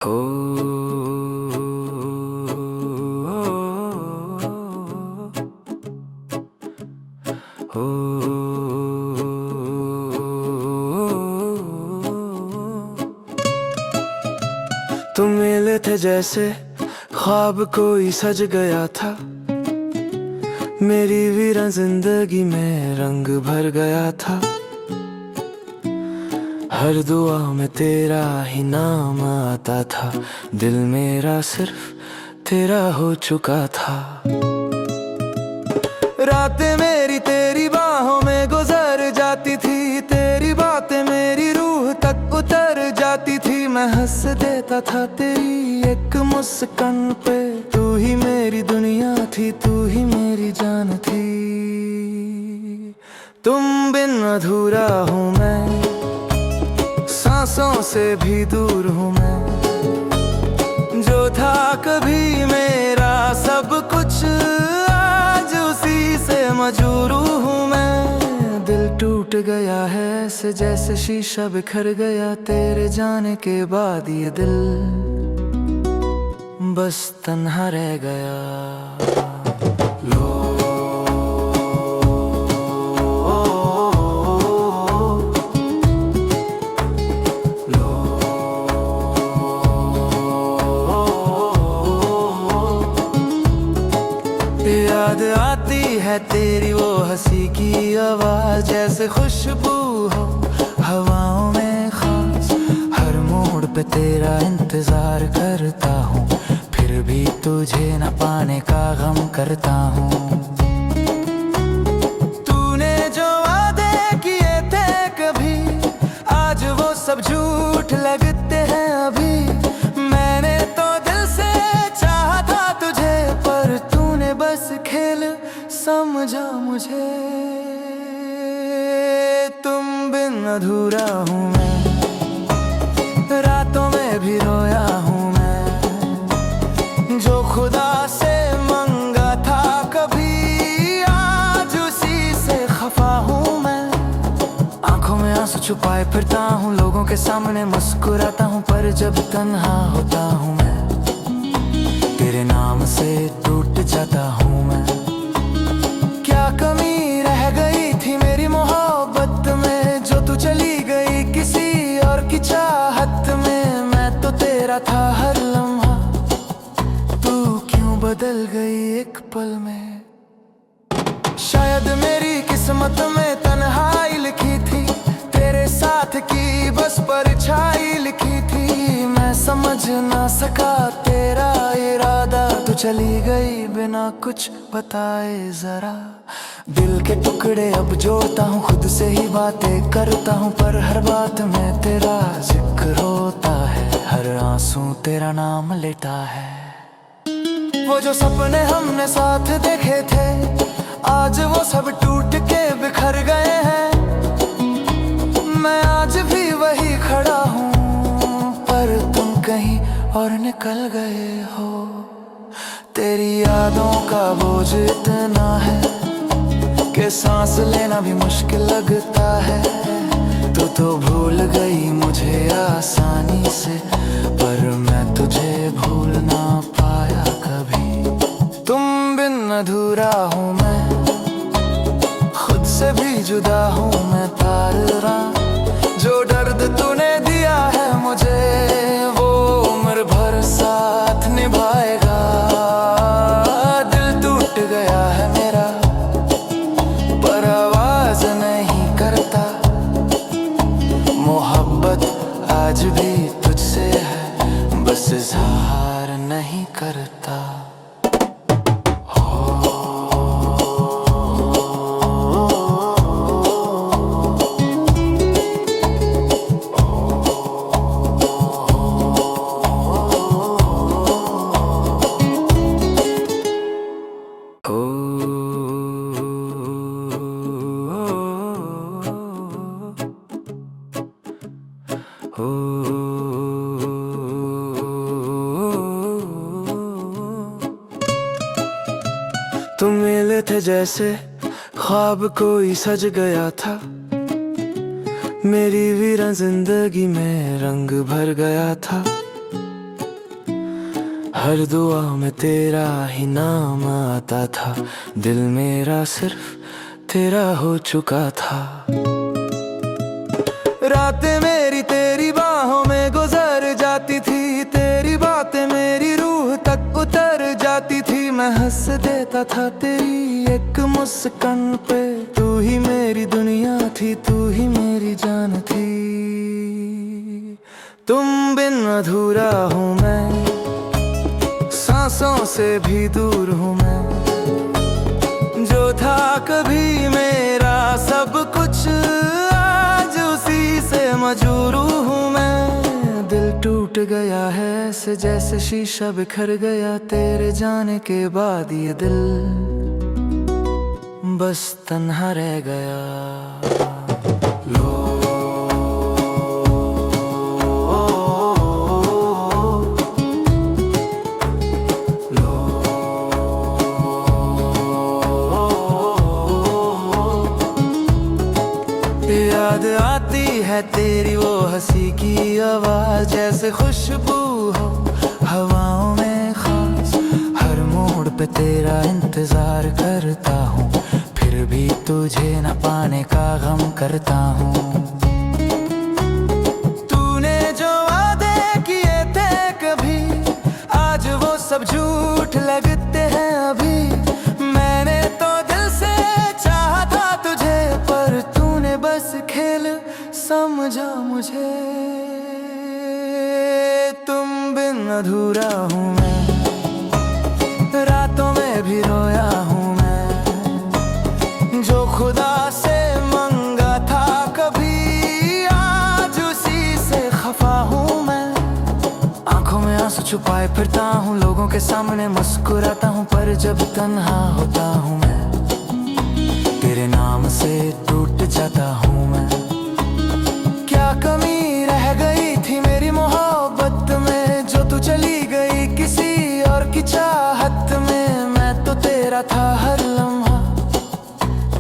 हो हो तुम मिले थे जैसे ख्वाब कोई सज गया था। मेरी वीरान जिंदगी में रंग भर गया था। हर दुआ में तेरा ही नाम आता था। दिल मेरा सिर्फ तेरा हो चुका था। रातें मेरी तेरी बाहों में गुजर जाती थी। तेरी बातें मेरी रूह तक उतर जाती थी। मैं हंस देता था तेरी एक मुस्कान पे। तू ही मेरी दुनिया थी, तू ही मेरी जान थी। तुम बिन अधूरा हूँ मैं, सांसों से भी दूर हूँ मैं। जो था कभी मेरा सब कुछ, आज उसी से मजबूर हूँ मैं। दिल टूट गया है ऐसे जैसे शीशा बिखर गया। तेरे जाने के बाद ये दिल बस तन्हा रह गया। याद आती है तेरी वो हंसी की आवाज, जैसे खुशबू हो हवाओं में खास। हर मोड़ पे तेरा इंतजार करता हूँ, फिर भी तुझे न पाने का गम करता हूँ। तूने जो वादे किए थे कभी, आज वो सब झूठ लगते हैं अभी। मैंने तो दिल से चाहा था तुझे, पर तूने बस खेल समझा मुझे। तुम बिन अधूरा हूँ मैं, रातों में भी रोया हूँ मैं। जो खुदा से मंगा था कभी, आज उसी से खफा हूँ मैं। आंखों में आंसू छुपाए फिरता हूँ, लोगों के सामने मुस्कुराता हूँ, पर जब तन्हा होता हूँ मैं, तेरे नाम से टूट जाता हूँ मैं। क्या कमी रह गई थी मेरी मोहब्बत में, जो तू चली गई किसी और की चाहत में। मैं तो तेरा था हर लम्हा, तू क्यों बदल गई एक पल में। शायद मेरी किस्मत में तन्हाई लिखी थी, तेरे साथ की बस परछाई लिखी थी। मैं समझ ना सका तेरा इरादा, तू चली गई बिना कुछ बताए जरा। दिल के टुकड़े अब जोड़ता हूँ, खुद से ही बातें करता हूँ, पर हर बात में तेरा जिक्र होता है। हर आंसू तेरा नाम लेता है। वो जो सपने हमने साथ देखे थे, आज वो सब टूट के बिखर गए हैं। मैं आज भी वही खड़ा हूँ, पर तुम कहीं और निकल गए हो। तेरी यादों का बोझ इतना है कि सांस लेना भी मुश्किल लगता है। तू तो भूल गई मुझे आसानी से, पर मैं तुझे भूल ना पाया कभी। तुम बिन अधूरा हूँ मैं, खुद से भी जुदा हूँ मैं तारा। जो दर्द तूने दिया है मुझे, वो उम्र भर साथ निभाएगा। दिल टूट गया है मेरा, पर आवाज नहीं करता। मोहब्बत आज भी तुझसे है, बस इज़हार नहीं करता। तुम मिले थे जैसे ख्वाब कोई सज गया था। मेरी वीरान जिंदगी में रंग भर गया था। हर दुआ में तेरा ही नाम आता था, दिल मेरा सिर्फ तेरा हो चुका था। रातें मेरी तेरी बाहों में गुजर जाती थी, तेरी बातें मेरी रूह तक उतर जाती थी। मैं हंस देता था तेरी एक मुस्कान पे, तू ही मेरी दुनिया थी, तू ही मेरी जान थी। तुम बिन अधूरा हूँ मैं, सांसों से भी दूर हूँ मैं। जो था कभी मेरा सब कुछ, आज उसी से मजबूर हूँ मैं। दिल टूट गया है ऐसे जैसे शीशा बिखर गया, तेरे जाने के बाद ये दिल बस तन्हा रह गया। लो याद आती है तेरी वो हंसी की आवाज, जैसे खुशबू हो हवाओं में खास। हर मोड़ पे तेरा इंतजार करता हूँ, फिर भी तुझे न पाने का गम करता हूँ। तूने जो वादे किए थे कभी, आज वो सब झूठ लगते हैं अभी। मैंने तो दिल से चाहा था तुझे, पर तूने बस खेल समझा मुझे। तुम बिन अधूरा हूँ मैं, रातों में भी रोया हूँ मैं। जो खुदा से मंगा था कभी, आज उसी से खफा हूँ मैं। आंखों में आंसू छुपाए फिरता हूँ, लोगों के सामने मुस्कुराता हूँ, पर जब तन्हा होता हूँ मैं, तेरे नाम से टूट जाता हूँ मैं। क्या कमी रह गई थी मेरी मोहब्बत में, जो तू चली गई किसी और की चाहत में। मैं तो तेरा था हर लम्हा,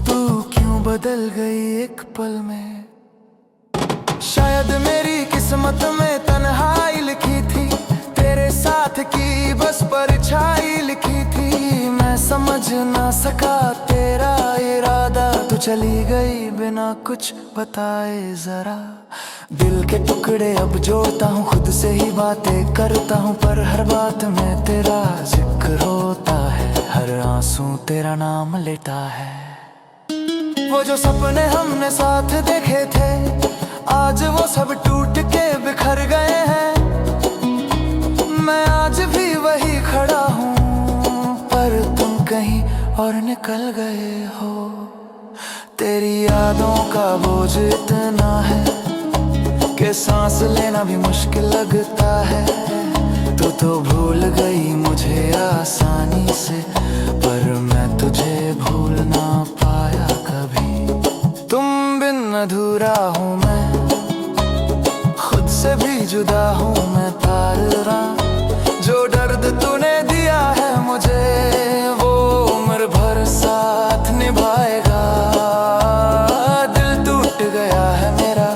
तू क्यों बदल गई एक पल में। शायद मेरी किस्मत में तन्हाई लिखी थी, तेरे साथ की बस परछाई लिखी थी। मैं समझ ना सका तेरा इरादा, तू चली गई बिना कुछ बताए जरा। दिल के टुकड़े अब जोड़ता हूँ, खुद से ही बातें करता हूँ, पर हर बात में तेरा जिक्र होता है, हर आंसू तेरा नाम लेता है। वो जो सपने हमने साथ देखे थे, आज वो सब टूट के बिखर गए हैं। मैं आज भी वही खड़ा हूँ, पर तुम कहीं और निकल गए हो। तेरी यादों का बोझ इतना है कि सांस लेना भी मुश्किल लगता है। तू तो भूल गई मुझे आसानी से, पर मैं तुझे भूल ना पाया कभी। तुम बिन अधूरा हूँ मैं, खुद से भी जुदा हूँ मैं तारा। जो दर्द तूने दिया है मुझे, वो उम्र भर साथ निभाएगा। दिल टूट गया है मेरा,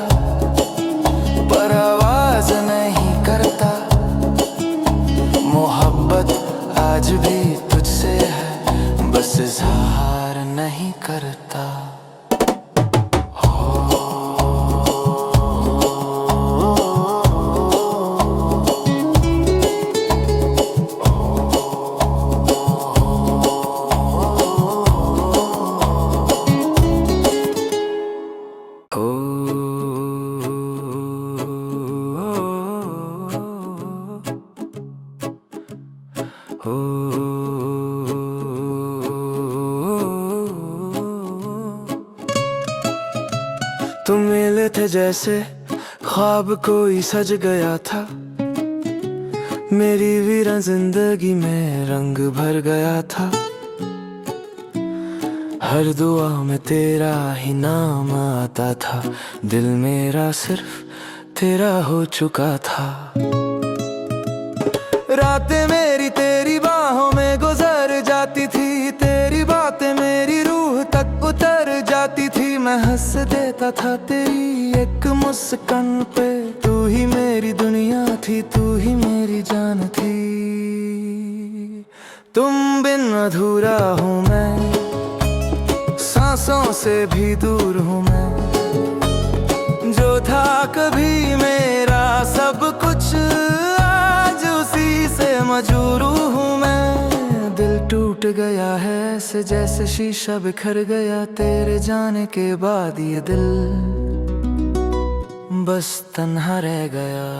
पर आवाज नहीं करता। मोहब्बत आज भी तुझसे है, बस इज़हार नहीं करता। तुम मिले थे जैसे ख्वाब कोई सज गया था, मेरी वीरान जिंदगी में रंग भर गया था। हर दुआ में तेरा ही नाम आता था, दिल मेरा सिर्फ तेरा हो चुका था। रातें मेरी तेरी बाहों में गुजर जाती थी, तेरी बातें मेरी रूह तक उतर जाती थी। मैं हंस देता था तेरी एक मुस्कान पे, तू ही मेरी दुनिया थी, तू ही मेरी जान थी। तुम बिन अधूरा हूँ मैं, सांसों से भी दूर हूँ मैं। जो था कभी मेरा सब कुछ, आज उसी से मजबूर हूँ मैं। दिल टूट गया है ऐसे जैसे शीशा बिखर गया, तेरे जाने के बाद ये दिल बस तन्हा रह गया।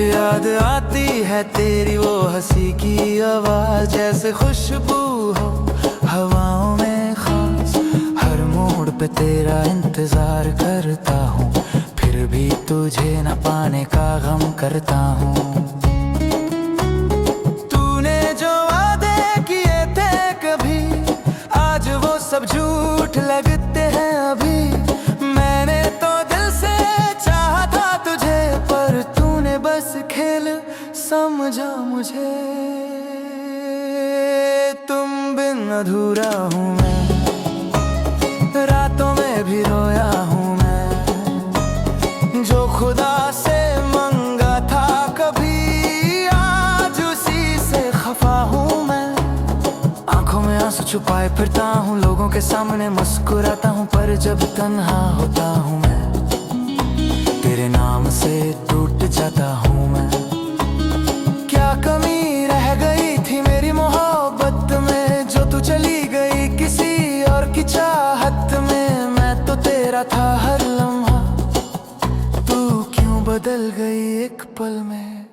याद आती है तेरी वो हंसी की आवाज, जैसे खुशबू हो हवाओं में खास। हर मोड़ पे तेरा इंतजार करता हूँ, फिर भी तुझे न पाने का गम करता हूँ। तूने जो वादे किए थे कभी, आज वो सब झूठ लगते हैं अभी। मैंने तो दिल से चाहा था तुझे, पर तूने बस खेल समझा मुझे। तुम बिन अधूरा हूँ मैं, रातों में भी रोया हूँ मैं। जो खुदा से मंगा था कभी, आज उसी से खफा हूँ मैं। आंखों में आंसू छुपाए फिरता हूँ, लोगों के सामने मुस्कुराता हूँ, पर जब तन्हा होता हूँ मैं, तेरे नाम से टूट जाता हूँ मैं। क्या कमी रह गई थी मेरी मोहब्बत में, जो तू चली गई किसी और की चाहत में। मैं तो तेरा था हर लम्हा, तू क्यों बदल गई एक पल में।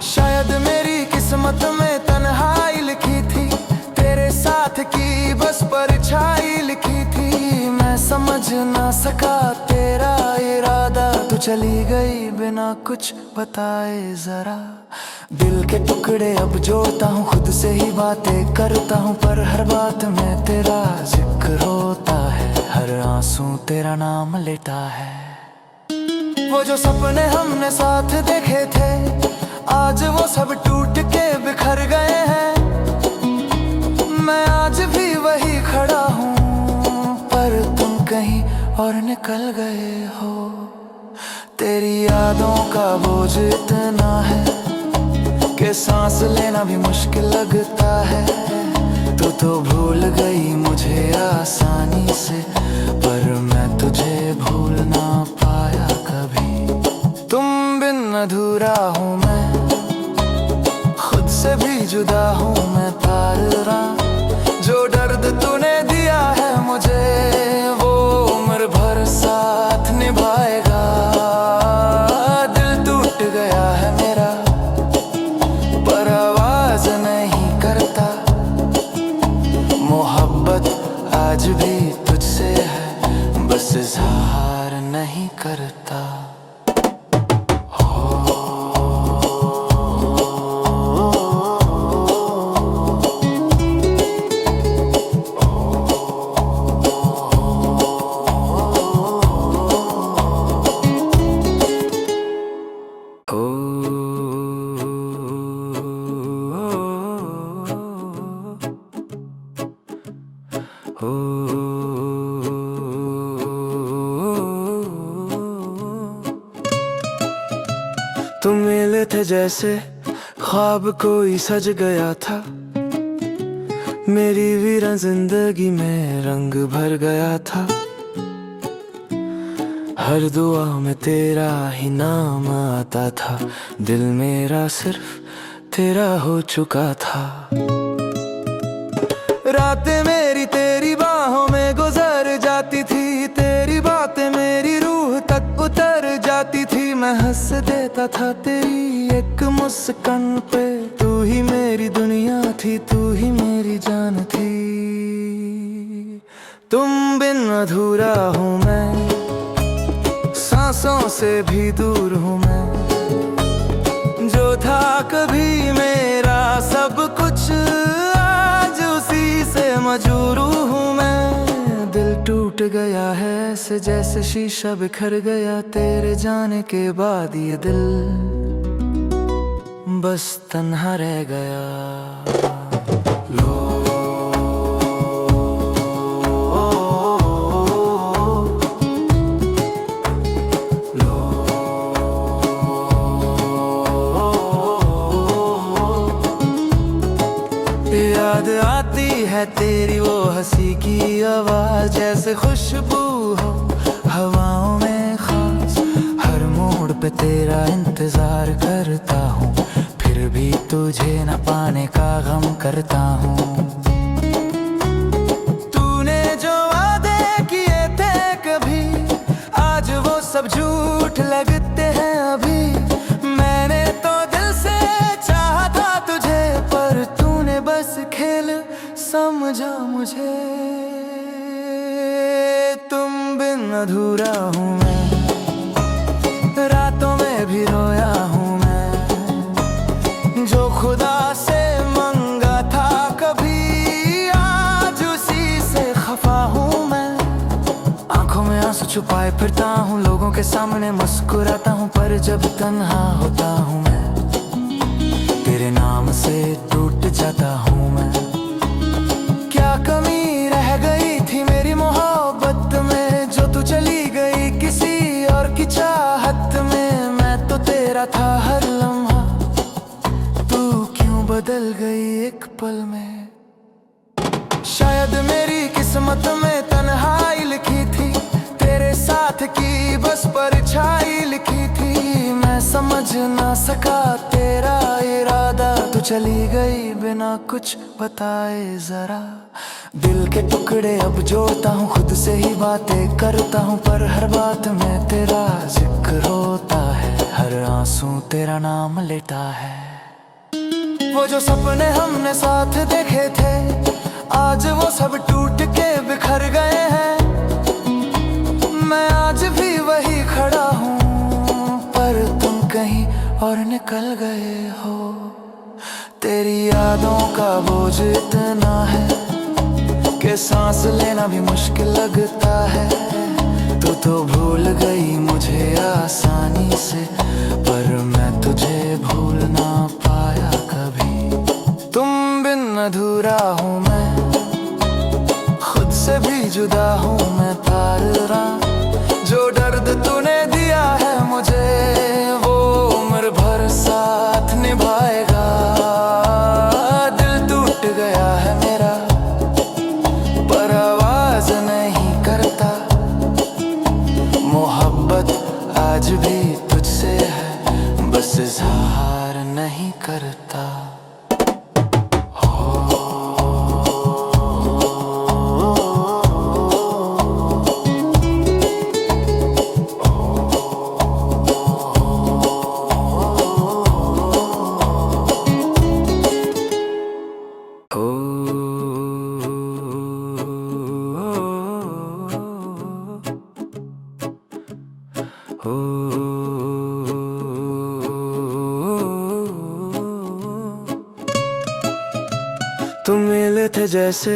शायद मेरी किस्मत में तन्हाई लिखी थी, तेरे साथ की बस परछाई लिखी थी। मैं समझ ना सका तेरा इरादा, तू चली गई बिना कुछ बताए जरा। दिल के टुकड़े अब जोड़ता हूँ, खुद से ही बातें करता हूँ, पर हर बात में तेरा जिक्र होता है, हर आंसू तेरा नाम लेता है। वो जो सपने हमने साथ देखे थे, आज वो सब टूट के बिखर गए हैं। मैं आज भी वही खड़ा हूँ, पर तुम कहीं और निकल गए हो। तेरी यादों का बोझ इतना है कि सांस लेना भी मुश्किल लगता है। तू तो भूल गई मुझे आसानी से, पर मैं तुझे भूल ना पाया कभी। तुम बिन अधूरा हूँ मैं, खुद से भी जुदा हूँ मैं तारा। जो दर्द तूने दिया है मुझे, वो उम्र भर साथ निभाएगा। दिल टूट गया है मेरा, पर आवाज नहीं करता। मोहब्बत आज भी तुझसे है, बस इजहार नहीं करता। तुम मिले थे जैसे ख्वाब कोई सज गया था, मेरी वीरान जिंदगी में रंग भर गया था। हर दुआ में तेरा ही नाम आता था, दिल मेरा सिर्फ तेरा हो चुका था। रातें मेरी तेरी बाहों में गुजर जाती थी, तेरी बातें मेरी रूह तक उतर जाती थी। मैं हंस देता था तेरी एक मुस्कान पे, तू ही मेरी दुनिया थी, तू ही मेरी जान थी। तुम बिन अधूरा हूँ मैं, सांसों से भी दूर हूँ मैं। जो था कभी मेरा सब कुछ, आज उसी से मजबूर हूँ मैं। दिल टूट गया है ऐसे जैसे शीशा बिखर गया, तेरे जाने के बाद ये दिल बस तन्हा रह गया। लो याद आती है तेरी वो हंसी की आवाज, जैसे खुशबू हो हवाओं में खास। हर मोड़ पे तेरा इंतजार करता हूँ, फिर भी तुझे न पाने का गम करता हूँ। तूने जो वादे किए थे कभी, आज वो सब झूठ लगते हैं अभी। मैंने तो दिल से चाहा था तुझे, पर तूने बस खेल समझा मुझे। तुम बिन अधूरा हूँ मैं, रातों में भी रोया हूँ मैं। जो खुदा से मंगा था कभी, आज उसी से खफा हूँ मैं। आंखों में आंसू छुपाए फिरता हूँ, लोगों के सामने मुस्कुराता हूँ, पर जब तन्हा होता हूँ मैं, तेरे नाम से टूट जाता हूँ मैं। क्या कमी रह गई थी मेरी मोहब्बत में, जो तू चली गई किसी और की चाहत में। मैं तो तेरा था हर लम्हा, तू क्यों बदल गई एक पल में। शायद मेरी किस्मत में तन्हाई लिखी थी, तेरे साथ की बस परछाई लिखी थी। मैं समझ ना सका तेरा इरादा, तू चली गई बिना कुछ बताए जरा। दिल के टुकड़े अब जोड़ता हूँ, खुद से ही बातें करता हूँ, पर हर बात में तेरा जिक्र होता है, हर आंसू तेरा नाम लेता है। वो जो सपने हमने साथ देखे थे, आज वो सब टूट के बिखर गए हैं। मैं आज भी वही खड़ा हूँ, पर तुम कहीं और निकल गए हो। तेरी यादों का बोझ इतना है कि सांस लेना भी मुश्किल लगता है। तू तो भूल गई मुझे आसानी से, पर मैं तुझे भूल ना पाया कभी। तुम बिन अधूरा हूँ मैं, खुद से भी जुदा हूँ मैं तारा। जो दर्द तूने दिया है मुझे, वो उम्र भर साथ निभाएगा। दिल टूट गया है मेरा, पर आवाज नहीं करता। मोहब्बत आज भी तुझसे है, बस इज़हार नहीं करता। तुम मिले थे जैसे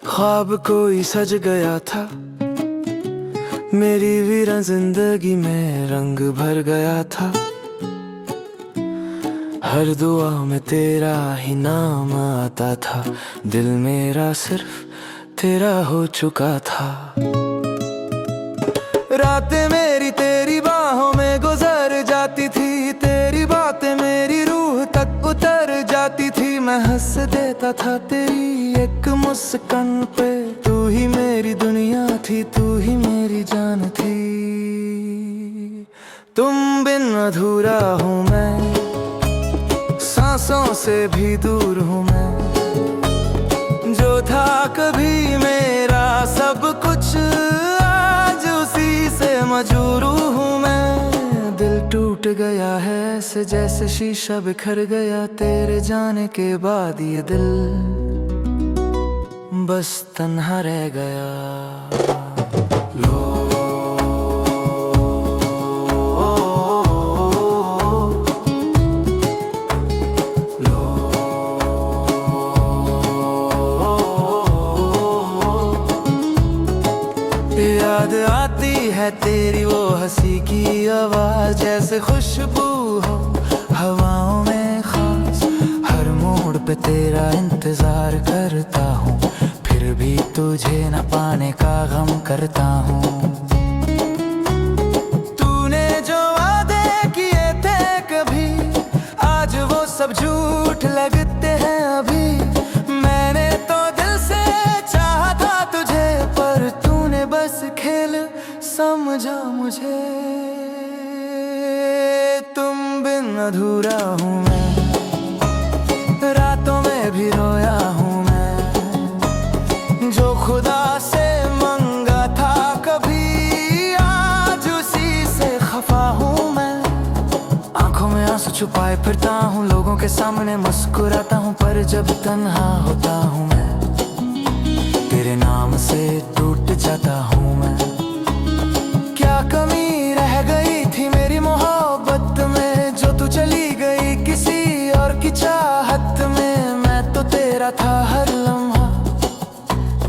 ख्वाब कोई सज गया था, मेरी वीरान जिंदगी में रंग भर गया था। हर दुआ में तेरा ही नाम आता था, दिल मेरा सिर्फ तेरा हो चुका था। रातें मेरी तेरी बाहों में गुजर जाती थी, तेरी बातें मेरी रूह तक उतर जाती थी। मैं हंस देता था तेरी एक मुस्कान पे, तू ही मेरी दुनिया थी, तू ही मेरी जान थी। तुम बिन अधूरा हूँ मैं, सांसों से भी दूर हूँ मैं। जो था कभी मेरा सब कुछ, आज उसी से मजबूर हूँ मैं। दिल टूट गया है ऐसे जैसे शीशा बिखर गया, तेरे जाने के बाद ये दिल बस तन्हा रह गया। लो याद आती है तेरी वो हंसी की आवाज, जैसे खुशबू हो हवाओं में। तेरा इंतजार करता हूँ, फिर भी तुझे न पाने का गम करता हूँ। तूने जो वादे किए थे कभी, आज वो सब झूठ लगते हैं अभी। मैंने तो दिल से चाहा था तुझे, पर तूने बस खेल समझा मुझे। तुम बिन अधूरा हूँ मैं, रातों में भी रोया हूँ मैं। जो खुदा से मंगा था कभी, आज उसी से खफा हूँ मैं। आंखों में आंसू छुपाए फिरता हूँ, लोगों के सामने मुस्कुराता हूँ, पर जब तन्हा होता हूँ मैं, तेरे नाम से टूट जाता हूँ मैं। क्या कमी रह गई थी मेरी मोहब्बत में, जो तू चली गई किसी और की चाहत में। मैं तो तेरा था हर लम्हा,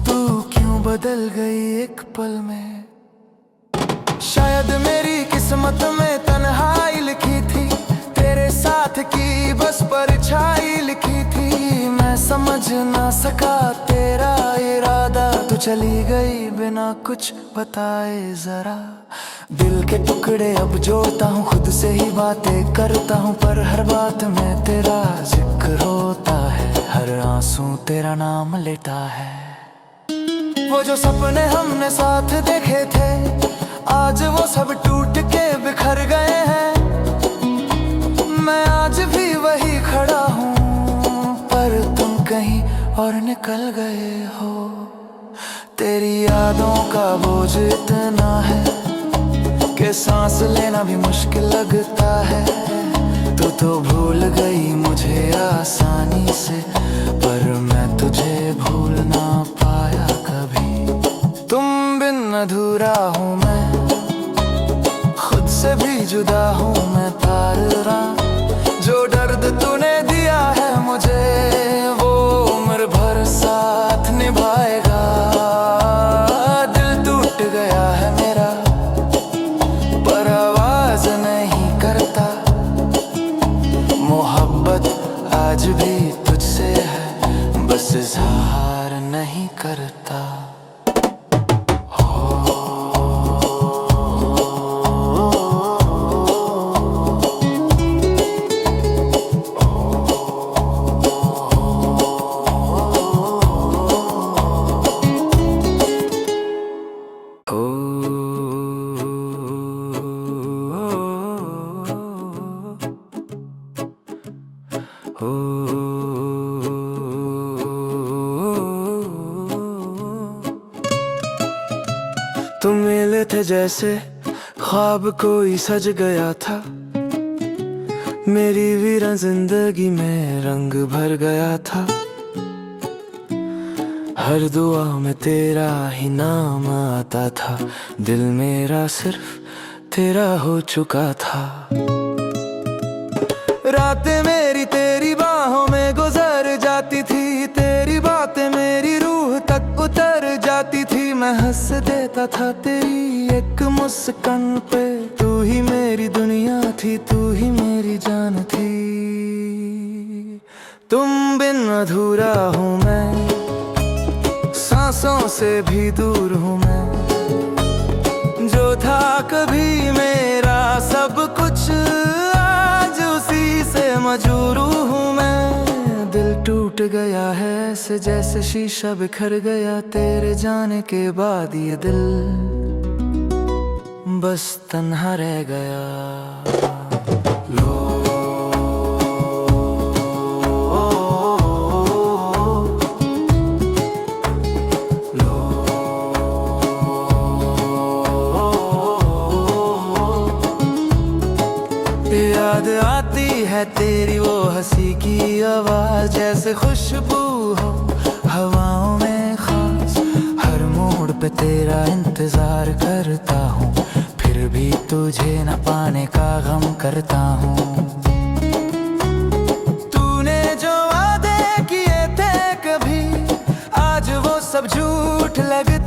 तू क्यों बदल गई एक पल में। शायद मेरी किस्मत में तन्हाई लिखी थी, तेरे साथ की बस परछाई लिखी थी। मैं समझ ना सका तेरा इरादा, तू चली गई बिना कुछ बताए जरा। दिल के टुकड़े अब जोड़ता हूँ, खुद से ही बातें करता हूँ, पर हर बात में तेरा जिक्र होता है, हर आंसू तेरा नाम लेता है। वो जो सपने हमने साथ देखे थे, आज वो सब टूट के बिखर गए हैं। मैं आज भी वही खड़ा हूँ, पर तुम कहीं और निकल गए हो। तेरी यादों का बोझ इतना है कि सांस लेना भी मुश्किल लगता है। तू तो भूल गई मुझे आसानी से, पर मैं तुझे भूल ना पाया कभी। तुम बिन अधूरा हूँ मैं, खुद से भी जुदा हूँ मैं तारा। जो दर्द तूने दिया है मुझे, वो उम्र भर साथ निभाएगा। दिल टूट गया है मेरा, पर आवाज नहीं करता। मोहब्बत आज भी तुझसे है, बस इज़हार नहीं करता। तुम मिले थे जैसे ख्वाब कोई सज गया था, मेरी वीरान जिंदगी में रंग भर गया था। हर दुआ में तेरा ही नाम आता था, दिल मेरा सिर्फ तेरा हो चुका था। रातें मेरी तेरी बाहों में गुजर जाती थी, तेरी बातें मेरी रूह तक उतर जाती थी। मैं हंस देता था तेरी एक मुस्कान पे, तू ही मेरी दुनिया थी, तू ही मेरी जान थी। तुम बिन अधूरा हूँ मैं, सांसों से भी दूर हूँ मैं। जो था कभी मेरा सब कुछ, आज उसी से मजबूर हूँ मैं। दिल टूट गया है ऐसे जैसे शीशा बिखर गया, तेरे जाने के बाद ये दिल बस तन्हा रह गया। याद आती है तेरी वो हंसी की आवाज, जैसे खुशबू हो हवाओं में खास। हर मोड़ पे तेरा इंतजार करता हूँ, फिर भी तुझे न पाने का गम करता हूँ। तूने जो वादे किए थे कभी, आज वो सब झूठ लगते